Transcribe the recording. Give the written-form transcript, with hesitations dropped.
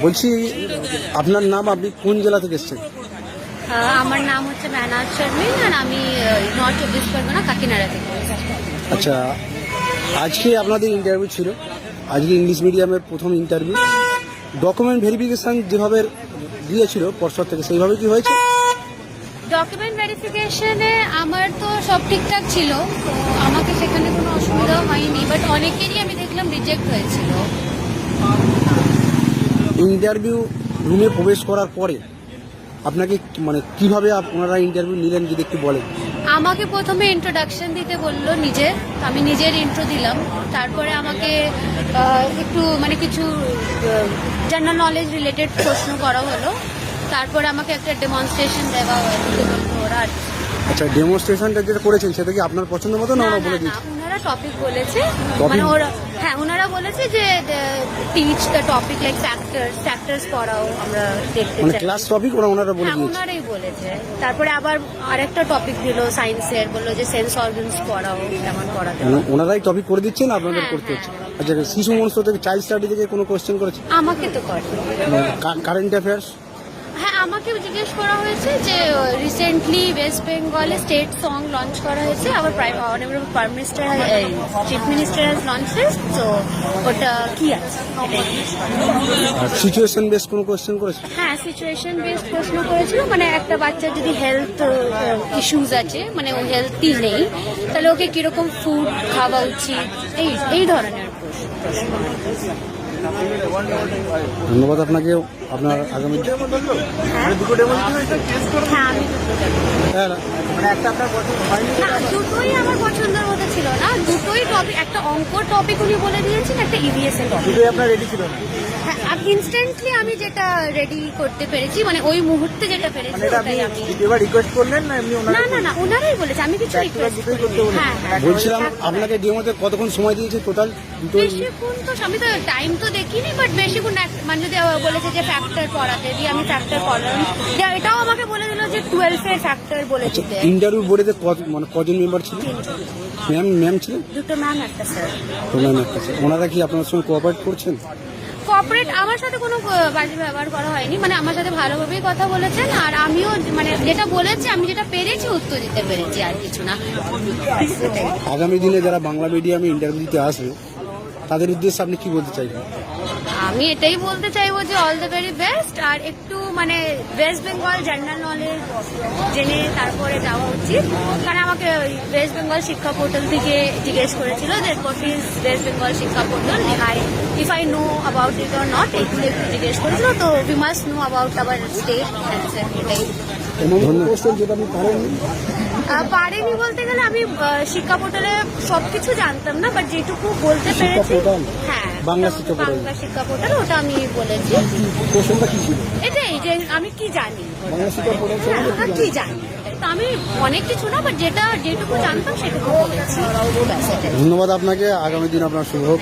বলছি আপনার নাম, আপনি কোন জেলা থেকে এসেছেন? আমার নাম হচ্ছে মেহনাজ শর্মিন আর আমি নর্থ চব্বিশ পরগনা কাকিনাড়া থেকে। আচ্ছা, আজকে আপনাদের ইন্টারভিউ ছিল, আজকে ইংলিশ মিডিয়ামের প্রথম ইন্টারভিউ। ডকুমেন্ট ভেরিফিকেশান যেভাবে দিয়েছিল পর্ষদ থেকে, সেইভাবে কি হয়েছে? ডকুমেন্ট ভেরিফিকেশনে আমার তো সব ঠিকঠাক ছিল, তো আমাকে সেখানে কোনো অসুবিধা হয়নি, বাট অনেকেরই আমি দেখলাম রিজেক্ট হয়েছিল। ইন্টারভিউ রুমে প্রবেশ করার পরে আপনাকে মানে কিভাবে আপনারা ইন্টারভিউ নিলেন যদি একটু বলেন। আমাকে প্রথমে ইন্ট্রোডাকশন দিতে বললো নিজের, আমি নিজের ইন্ট্রো দিলাম। তারপরে আমাকে একটু মানে কিছু জেনারেল নলেজ রিলেটেড প্রশ্ন করা হলো। তারপরে আমাকে একটা ডেমনস্ট্রেশন দেওয়া হলো ওরা। আচ্ছা, ডেমনস্ট্রেশনটা যেটা করেছেন সেটা কি আপনার পছন্দ মতো না? বলে দিয়েছে ওনারা টপিক বলেছে, মানে ওরা ওনারা বলেছে যে teach the topic like factors পড়াও আমরা দেখতে চাই, মানে ক্লাস টপিক ওনারা বলে দিয়েছে। ওনারাই বলেছে। তারপরে আবার আরেকটা টপিক দিল সায়েন্সের, বললো যে সেন্স অর্গানস পড়াও, কেমন পড়াতে হবে। ওনারাই টপিক করে দিচ্ছেন, আপনাদের করতে হচ্ছে। আচ্ছা, শিশু মনস্ত থেকে চাইল্ড স্টাডি থেকে কোনো কোশ্চেন করেছে? আমাকে তো করে কারেন্ট অ্যাফেয়ার্স। হ্যাঁ, আমাকে জিজ্ঞেস করা হয়েছে যে রিসেন্টলি ওয়েস্ট বেঙ্গলে স্টেট সং লঞ্চ করা হয়েছে, আবার honourable prime minister chief minister has launches, তো ওটা কি আছে। সিচুয়েশন বেস কোনো কোশ্চেন করেছে? হ্যাঁ, সিচুয়েশন বেসড প্রশ্ন করেছিল, মানে একটা বাচ্চার যদি হেলথ ইস্যুস আছে, মানে ও হেলথই নেই, তাহলে ওকে কিরকম ফুড খাওয়া উচিত, এই ধরনের প্রশ্ন। ধন্যবাদ আপনাকে। আপনার আগামী দুটোই আমার পছন্দের মতো ছিল না, দুটোই টপিক, একটা অঙ্ক টপিক উনি বলে দিয়েছেন, একটা ইভিএস এর টপিক। দুটোই আপনার রেডি ছিল না? হ্যাঁ, ইনস্ট্যান্টলি আমি যেটা রেডি করতে পেরেছি, মানে ওই মুহূর্তে যেটা পেরেছি ওটাই আমি। রিকোয়েস্ট করলেন না এমনি? না, ওনারাই বলেছে, আমি কিছু রিকোয়েস্ট করিনি। হ্যাঁ, বলছিলাম আপনাকে ডেমোতে কতক্ষণ সময় দিয়েছে টোটাল? বেশিক্ষণ তো আমি তো টাইম তো দেখিনি, বাট বেশিক্ষণ মানে যদি বলেছে যে ফ্যাক্টর পড়াতে দিয়ে আমি ফ্যাক্টর পড়লাম, এটাও আমাকে বলে দিল যে 12 এর ফ্যাক্টর বলে দিতে। ইন্টারভিউ বোর্ডে মানে কজন মেম্বার ছিল? ম্যাম ছিলেন? দুটো ম্যাম, একটা স্যার। ওনারা কি আপনার সঙ্গে কোঅপারেট করছেন? কোঅপারেট, আমার সাথে কোনো বাজে ব্যবহার করা হয়নি, মানে আমার সাথে ভালোভাবেই কথা বলেছেন, আর আমিও মানে যেটা বলেছি, আমি যেটা পেরেছি উত্তর দিতে পেরেছি, আর কিছু না। আগামী দিনে যারা বাংলা মিডিয়ামে ইন্টারভিউ দিতে আসবে তাদের উদ্দেশ্যে আপনি কি বলতে চাইবেন? আমি এটাই বলতে চাইবো যে অল দ্য ভেরি বেস্ট, আর একটু মানে ওয়েস্ট বেঙ্গল জেনারেল নলেজ জেনে তারপরে যাওয়া উচিত। কারণ আমাকে ওয়েস্ট বেঙ্গল শিক্ষা পোর্টাল থেকে জিজ্ঞেস করেছিল যে হোয়াট ইজ ওয়েস্ট বেঙ্গল শিক্ষা portal, if I know about it or not, এগুলো একটু জিজ্ঞেস করেছিল। তো we must know about our state, এটাই। পারেনি বলতে গেলে আমি শিক্ষা পোর্টালে সবকিছু জানতাম না, বাট যেটুকু বলতে পেরেছি, হ্যাঁ, বাংলা শিক্ষা পোর্টাল, ওটা আমি বলেছি। এটাই যে আমি কি জানি, কি জানি, তো আমি অনেক কিছু না, বাট যেটুকু জানতাম সেটুকু বলেছি। ধন্যবাদ আপনাকে। আগামী দিন আপনার শুভ হোক।